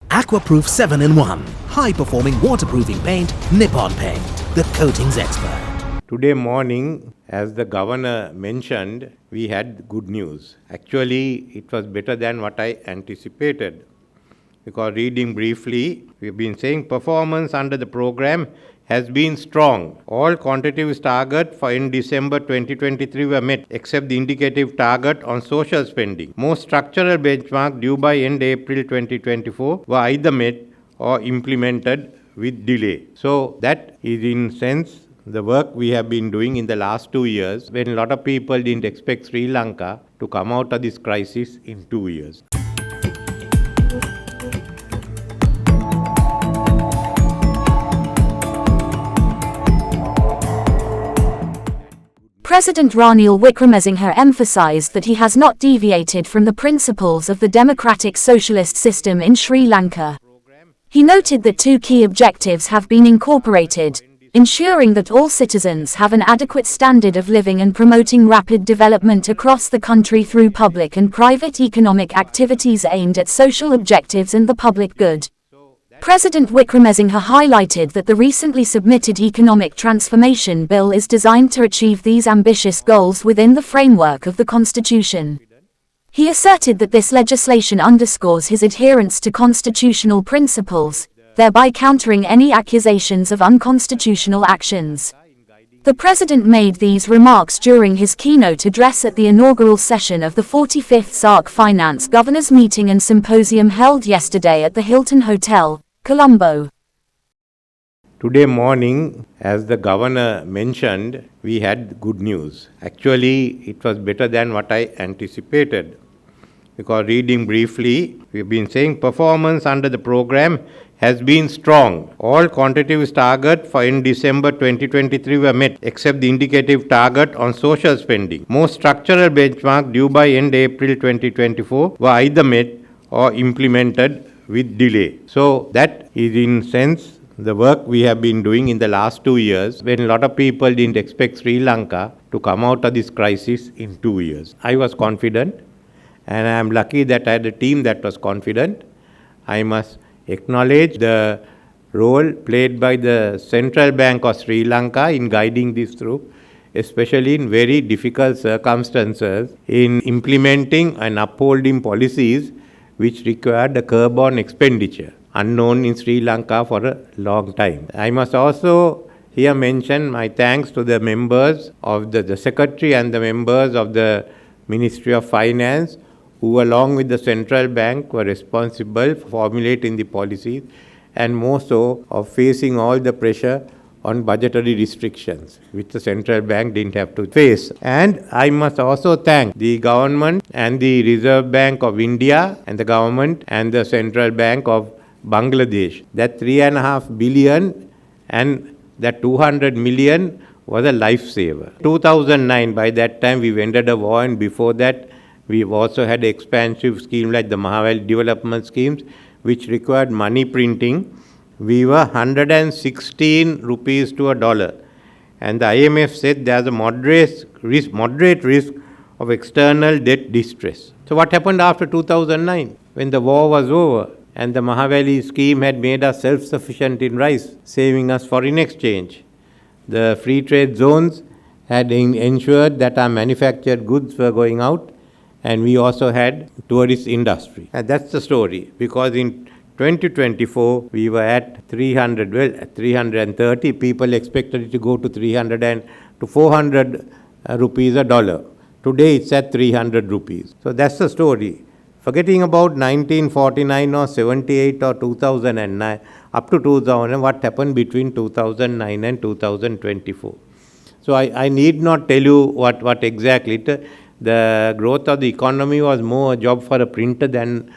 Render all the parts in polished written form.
Aquaproof 7-in-1. High-performing waterproofing paint, Nippon Paint. The coatings expert. Today morning, as the governor mentioned, we had good news. Actually, it was better than what I anticipated. Because reading briefly, we've been saying performance under the program has been strong. All quantitative targets for in December 2023 were met, except the indicative target on social spending. Most structural benchmarks due by end April 2024 were either met or implemented with delay. So that is in sense the work we have been doing in the last 2 years, when a lot of people didn't expect Sri Lanka to come out of this crisis in 2 years. President Ranil Wickremesinghe emphasized that he has not deviated from the principles of the democratic socialist system in Sri Lanka. He noted that 2 key objectives have been incorporated: ensuring that all citizens have an adequate standard of living and promoting rapid development across the country through public and private economic activities aimed at social objectives and the public good. President Wickremesinghe highlighted that the recently submitted Economic Transformation Bill is designed to achieve these ambitious goals within the framework of the Constitution. He asserted that this legislation underscores his adherence to constitutional principles, thereby countering any accusations of unconstitutional actions. The President made these remarks during his keynote address at the inaugural session of the 45th SAARCFINANCE Governors Meeting and Symposium held yesterday at the Hilton Hotel, Colombo. Today morning, as the governor mentioned, we had good news. Actually, it was better than what I anticipated. Because reading briefly, we've been saying performance under the program has been strong. All quantitative targets for in December 2023 were met, except the indicative target on social spending. Most structural benchmarks due by end April 2024 were either met or implemented with delay. So that is in sense the work we have been doing in the last 2 years, when a lot of people didn't expect Sri Lanka to come out of this crisis in 2 years. I was confident, and I am lucky that I had a team that was confident. I must acknowledge the role played by the Central Bank of Sri Lanka in guiding this through, especially in very difficult circumstances, in implementing and upholding policies which required a curb on expenditure, unknown in Sri Lanka for a long time. I must also here mention my thanks to the members of the Secretary and the members of the Ministry of Finance, who along with the Central Bank were responsible for formulating the policies, and more so of facing all the pressure on budgetary restrictions, which the Central Bank didn't have to face. And I must also thank the government and the Reserve Bank of India and the government and the Central Bank of Bangladesh. That 3.5 billion and that 200 million was a lifesaver. 2009, by that time we ended a war, and before that we've also had expansive schemes like the Mahavali development schemes, which required money printing. We were 116 rupees to a dollar, and the IMF said there's a moderate risk of external debt distress. So what happened after 2009, when the war was over and the Mahavali scheme had made us self-sufficient in rice, saving us foreign exchange? The free trade zones had ensured that our manufactured goods were going out, and we also had tourist industry. And that's the story, because in 2024, we were at 330. People expected it to go to 300 and to 400 rupees a dollar. Today, it's at 300 rupees. So that's the story. Forgetting about 1949 or 78 or 2009, up to 2000, what happened between 2009 and 2024. So I need not tell you what exactly. The growth of the economy was more a job for a printer than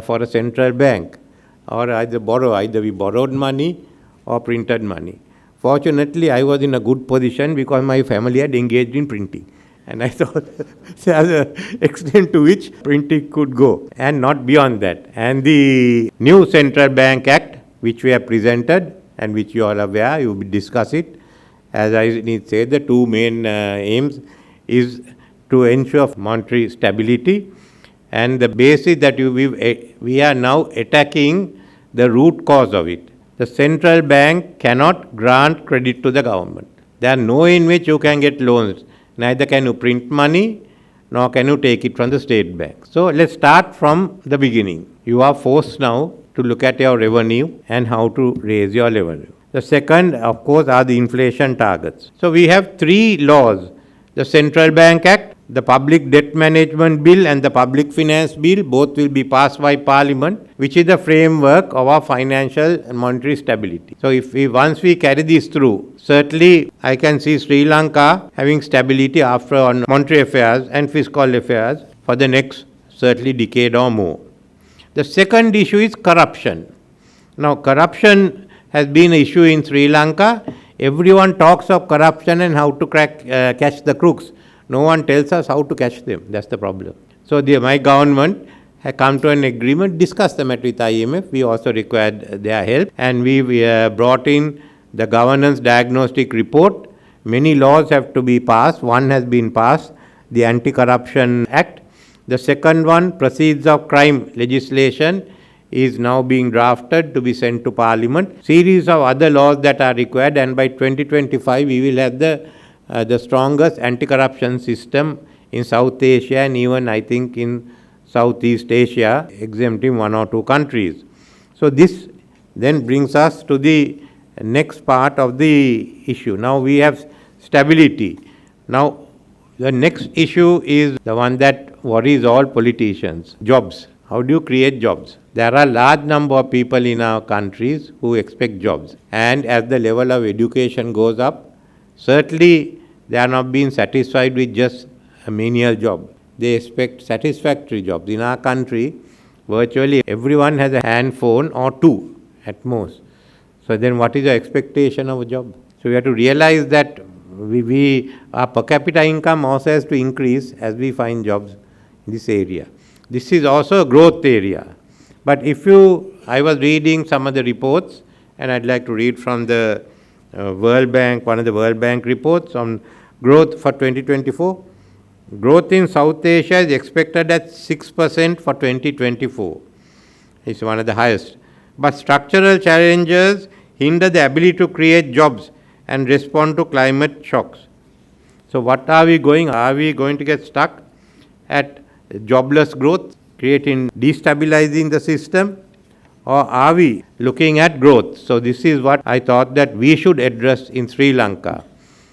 for a central bank. Or either we borrowed money or printed money. Fortunately, I was in a good position because my family had engaged in printing. And I thought there's an extent to which printing could go, and not beyond that. And the new Central Bank Act, which we have presented and which you all are aware, you will discuss it. As I need to say, the two main aims is to ensure monetary stability, and the basis that we are now attacking the root cause of it. The central bank cannot grant credit to the government. There are no way in which you can get loans. Neither can you print money, nor can you take it from the state bank. So let's start from the beginning. You are forced now to look at your revenue and how to raise your revenue. The second, of course, are the inflation targets. So we have three laws: the Central Bank Act, the Public Debt Management Bill, and the Public Finance Bill. Both will be passed by Parliament, which is the framework of our financial and monetary stability. So once we carry this through, certainly I can see Sri Lanka having stability after on monetary affairs and fiscal affairs for the next certainly decade or more. The second issue is corruption. Now, corruption has been an issue in Sri Lanka. Everyone talks of corruption and how to catch the crooks. No one tells us how to catch them. That's the problem. So my government had come to an agreement, discussed the matter with IMF. We also required their help, and we brought in the governance diagnostic report. Many laws have to be passed. One has been passed, the Anti-Corruption Act. The second one, proceeds of crime legislation, is now being drafted to be sent to Parliament. Series of other laws that are required, and by 2025 we will have the strongest anti-corruption system in South Asia and even I think in Southeast Asia, exempting one or two countries. So this then brings us to the next part of the issue. Now we have stability. Now the next issue is the one that worries all politicians: jobs. How do you create jobs? There are a large number of people in our countries who expect jobs, and as the level of education goes up, certainly they are not being satisfied with just a menial job. They expect satisfactory jobs. In our country, virtually everyone has a hand phone or two at most. So then what is the expectation of a job? So we have to realize that our per capita income also has to increase as we find jobs in this area. This is also a growth area. But I was reading some of the reports, and I'd like to read from the World Bank, one of the World Bank reports on growth for 2024. Growth in South Asia is expected at 6% for 2024. It's one of the highest. But structural challenges hinder the ability to create jobs and respond to climate shocks. So what are we going? Are we going to get stuck at jobless growth, destabilizing the system, or are we looking at growth? So this is what I thought that we should address in Sri Lanka.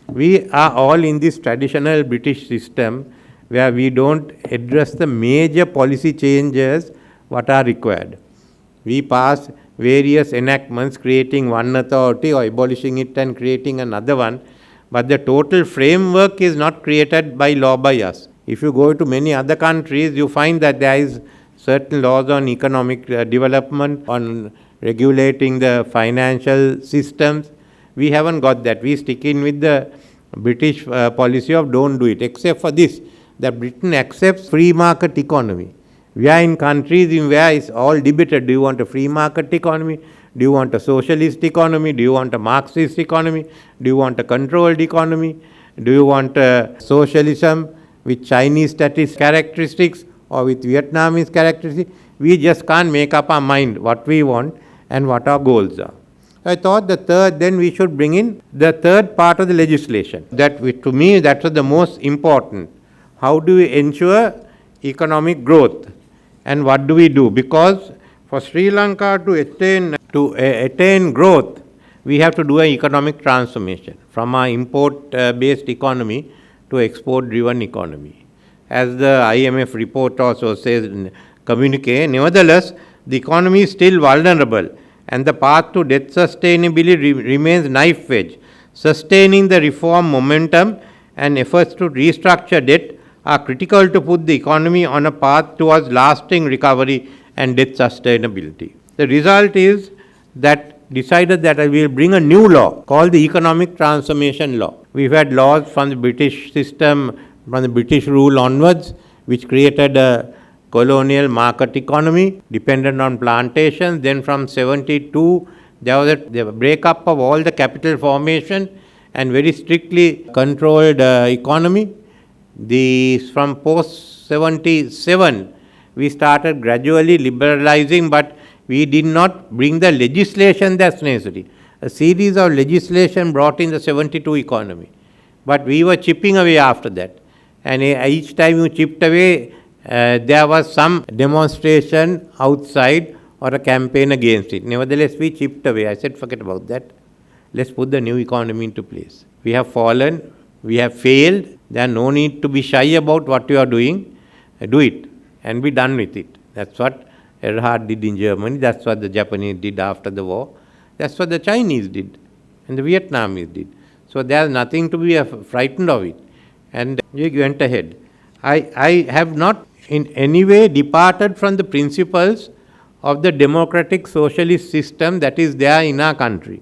We are all in this traditional British system where we don't address the major policy changes what are required. We pass various enactments creating one authority or abolishing it and creating another one, but the total framework is not created by law by us. If you go to many other countries, you find that there is certain laws on economic development, on regulating the financial systems. We haven't got that. We stick in with the British policy of don't do it. Except for this, that Britain accepts free market economy. We are in countries in where it's all debated. Do you want a free market economy? Do you want a socialist economy? Do you want a Marxist economy? Do you want a controlled economy? Do you want a socialism with Chinese characteristics or with Vietnamese characteristics? We just can't make up our mind what we want and what our goals are. I thought then we should bring in the third part of the legislation. To me, that's the most important. How do we ensure economic growth? And what do we do? Because for Sri Lanka to attain growth, we have to do an economic transformation from our import-based economy to export-driven economy. As the IMF report also says in communique, nevertheless, the economy is still vulnerable and the path to debt sustainability remains knife-edge. Sustaining the reform momentum and efforts to restructure debt are critical to put the economy on a path towards lasting recovery and debt sustainability. The result is that decided that we will bring a new law called the Economic Transformation Law. We've had laws from the British system, from the British rule onwards, which created a colonial market economy dependent on plantations. Then from 72, there was the breakup of all the capital formation and very strictly controlled economy. From post 77, we started gradually liberalizing, but we did not bring the legislation that's necessary. A series of legislation brought in the 72 economy. But we were chipping away after that. And each time you chipped away, there was some demonstration outside or a campaign against it. Nevertheless, we chipped away. I said, forget about that. Let's put the new economy into place. We have fallen. We have failed. There is no need to be shy about what you are doing. Do it and be done with it. That's what Erhard did in Germany. That's what the Japanese did after the war. That's what the Chinese did and the Vietnamese did. So there's nothing to be frightened of it. And we went ahead. I have not in any way departed from the principles of the democratic socialist system that is there in our country.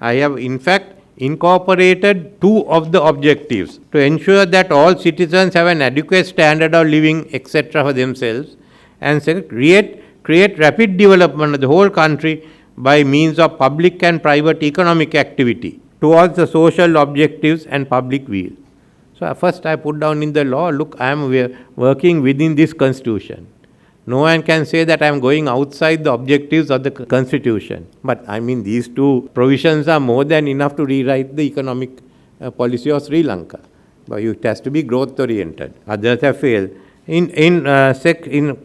I have in fact incorporated two of the objectives to ensure that all citizens have an adequate standard of living, etc. for themselves, and second, create rapid development of the whole country by means of public and private economic activity towards the social objectives and public weal. So first I put down in the law, look, I am working within this constitution. No one can say that I am going outside the objectives of the constitution. But I mean, these two provisions are more than enough to rewrite the economic policy of Sri Lanka. But it has to be growth oriented. Others have failed. In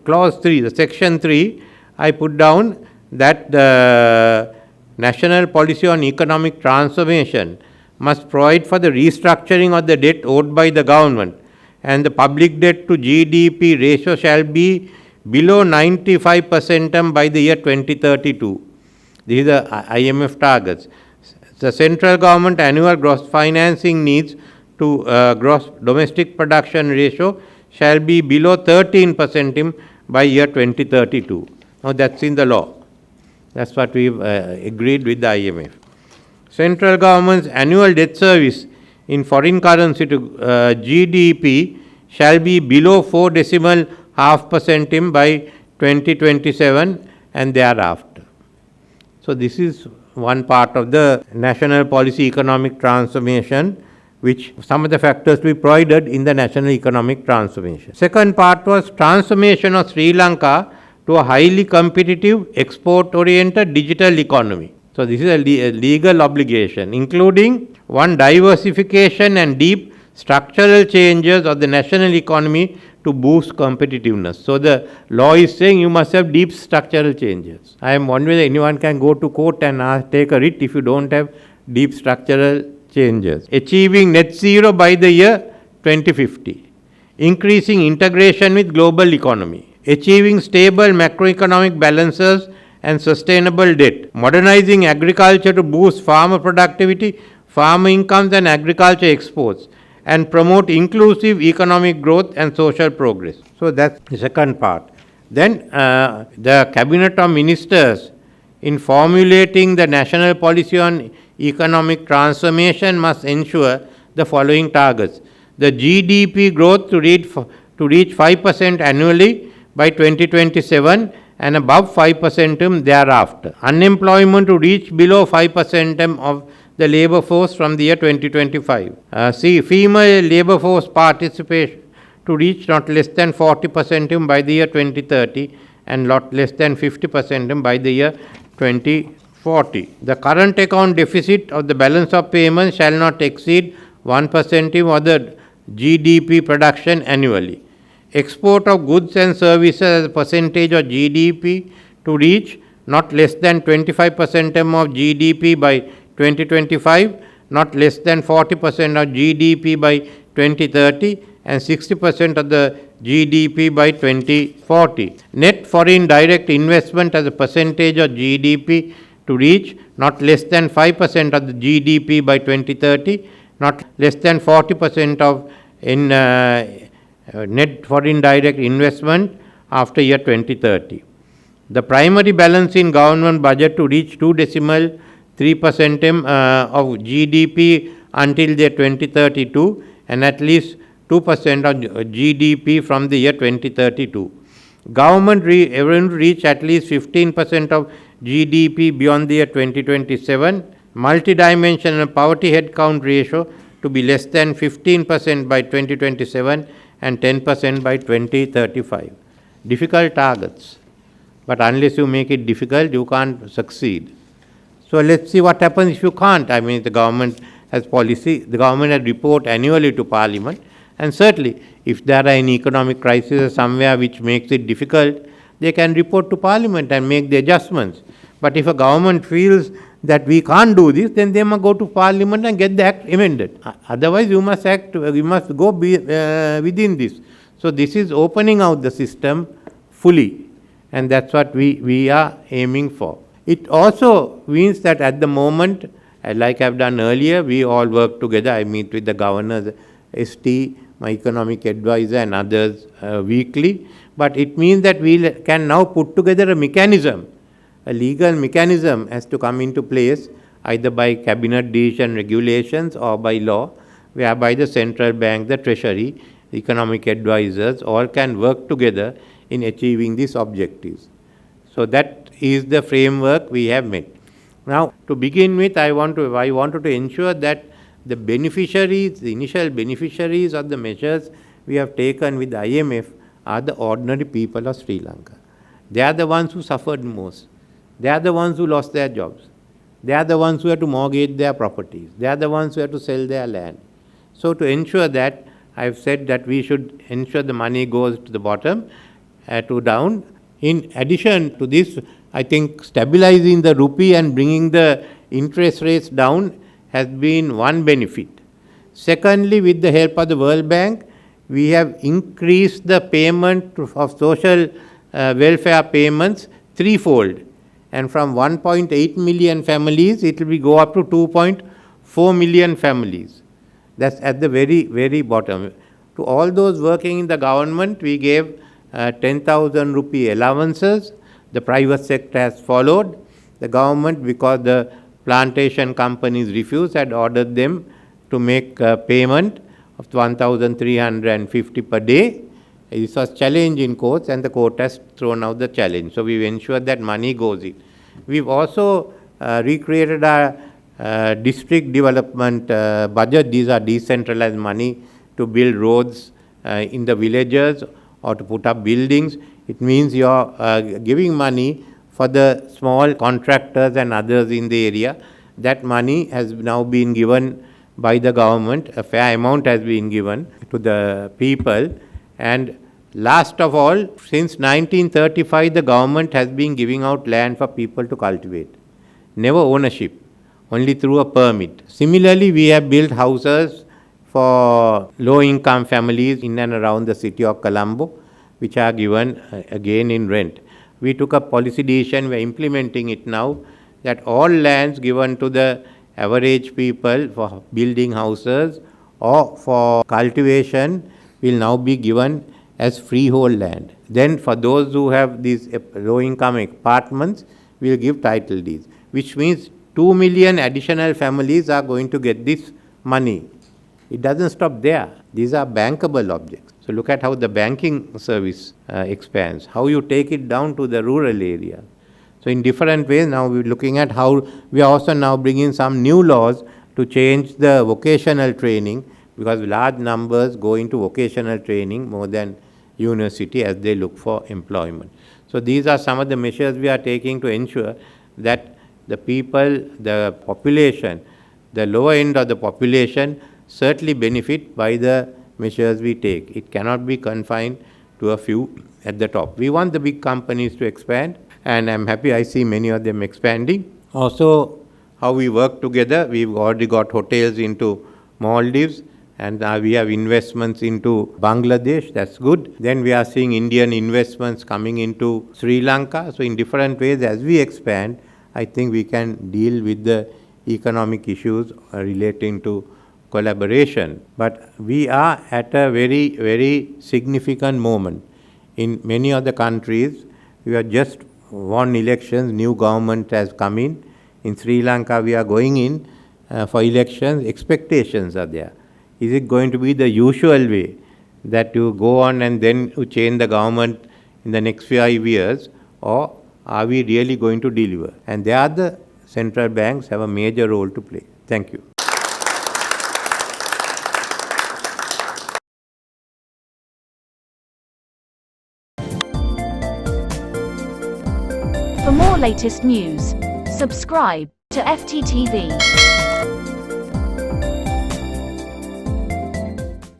clause 3, the section 3, I put down that the national policy on economic transformation must provide for the restructuring of the debt owed by the government, and the public debt to GDP ratio shall be below 95% by the year 2032. These are IMF targets. The central government annual gross financing needs to gross domestic production ratio shall be below 13% by year 2032. Now that's in the law. That's what we've agreed with the IMF. Central government's annual debt service in foreign currency to GDP shall be below 4.5% by 2027 and thereafter. So this is one part of the national policy economic transformation, which some of the factors we provided in the national economic transformation. Second part was transformation of Sri Lanka to a highly competitive, export-oriented digital economy. So this is a legal obligation, including one, diversification and deep structural changes of the national economy to boost competitiveness. So the law is saying you must have deep structural changes. I am wondering whether anyone can go to court and take a writ if you don't have deep structural changes. Achieving net zero by the year 2050. Increasing integration with global economy. Achieving stable macroeconomic balances and sustainable debt. Modernizing agriculture to boost farmer productivity, farmer incomes and agriculture exports, and promote inclusive economic growth and social progress. So that's the second part. Then the Cabinet of Ministers, in formulating the national policy on economic transformation, must ensure the following targets. The GDP growth to reach 5% annually by 2027 and above 5% thereafter. Unemployment to reach below 5% of the labour force from the year 2025. Female labour force participation to reach not less than 40% by the year 2030 and not less than 50% by the year 2040. The current account deficit of the balance of payments shall not exceed 1% of the GDP production annually. Export of goods and services as a percentage of GDP to reach not less than 25% of GDP by 2025, not less than 40% of GDP by 2030 and 60% of the GDP by 2040. Net foreign direct investment as a percentage of GDP to reach not less than 5% of the GDP by 2030, not less than 40% of net foreign direct investment after year 2030. The primary balance in government budget to reach 2.3% of GDP until the year 2032 and at least 2% of GDP from the year 2032. Government reach at least 15% of GDP beyond the year 2027. Multidimensional poverty headcount ratio to be less than 15% by 2027 and 10% by 2035. Difficult targets. But unless you make it difficult, you can't succeed. So let's see what happens if you can't. I mean, the government has policy, the government has report annually to Parliament, and certainly if there are any economic crisis somewhere which makes it difficult, they can report to Parliament and make the adjustments. But if a government feels that we can't do this, then they must go to Parliament and get the act amended. Otherwise, you must go within this. So this is opening out the system fully, and that's what we are aiming for. It also means that at the moment, like I've done earlier, we all work together. I meet with the governors, ST, my economic advisor and others weekly. But it means that we can now put together a mechanism, a legal mechanism has to come into place either by cabinet decision regulations or by law, whereby the central bank, the treasury, the economic advisors all can work together in achieving these objectives. So that is the framework we have made. Now, to begin with, I wanted to ensure that the beneficiaries, the initial beneficiaries of the measures we have taken with the IMF are the ordinary people of Sri Lanka. They are the ones who suffered most. They are the ones who lost their jobs. They are the ones who have to mortgage their properties. They are the ones who have to sell their land. So to ensure that, I have said that we should ensure the money goes to the bottom, to down. In addition to this, I think stabilizing the rupee and bringing the interest rates down has been one benefit. Secondly, with the help of the World Bank, we have increased the payment of social welfare payments threefold. And from 1.8 million families, it will go up to 2.4 million families. That's at the very, very bottom. To all those working in the government, we gave 10,000 rupee allowances. The private sector has followed. The government, because the plantation companies refused, had ordered them to make payment of 1,350 per day. This was challenged in courts, and the court has thrown out the challenge. So we've ensured that money goes in. We've also recreated our district development budget. These are decentralized money to build roads in the villages or to put up buildings. It means you're giving money for the small contractors and others in the area. That money has now been given by the government. A fair amount has been given to the people. And last of all, since 1935, the government has been giving out land for people to cultivate. Never ownership, only through a permit. Similarly, we have built houses for low-income families in and around the city of Colombo, which are given again in rent. We took a policy decision, we are implementing it now, that all lands given to the average people for building houses or for cultivation will now be given as freehold land. Then for those who have these low-income apartments, we will give title deeds, which means 2 million additional families are going to get this money. It doesn't stop there. These are bankable objects. So look at how the banking service expands, how you take it down to the rural area. So in different ways, now we're looking at how we are also now bringing some new laws to change the vocational training, because large numbers go into vocational training more than university as they look for employment. So these are some of the measures we are taking to ensure that the people, the population, the lower end of the population certainly benefit by the measures we take. It cannot be confined to a few at the top. We want the big companies to expand, and I'm happy I see many of them expanding. Also, how we work together, we've already got hotels into Maldives, and we have investments into Bangladesh. That's good. Then we are seeing Indian investments coming into Sri Lanka. So in different ways, as we expand, I think we can deal with the economic issues relating to collaboration. But we are at a very, very significant moment. In many of the countries, we have just won elections, new government has come in. In Sri Lanka, we are going in for elections, expectations are there. Is it going to be the usual way that you go on and then you change the government in the next 5 years, or are we really going to deliver? And there the central banks have a major role to play. Thank you. latest news. Subscribe to FTTV.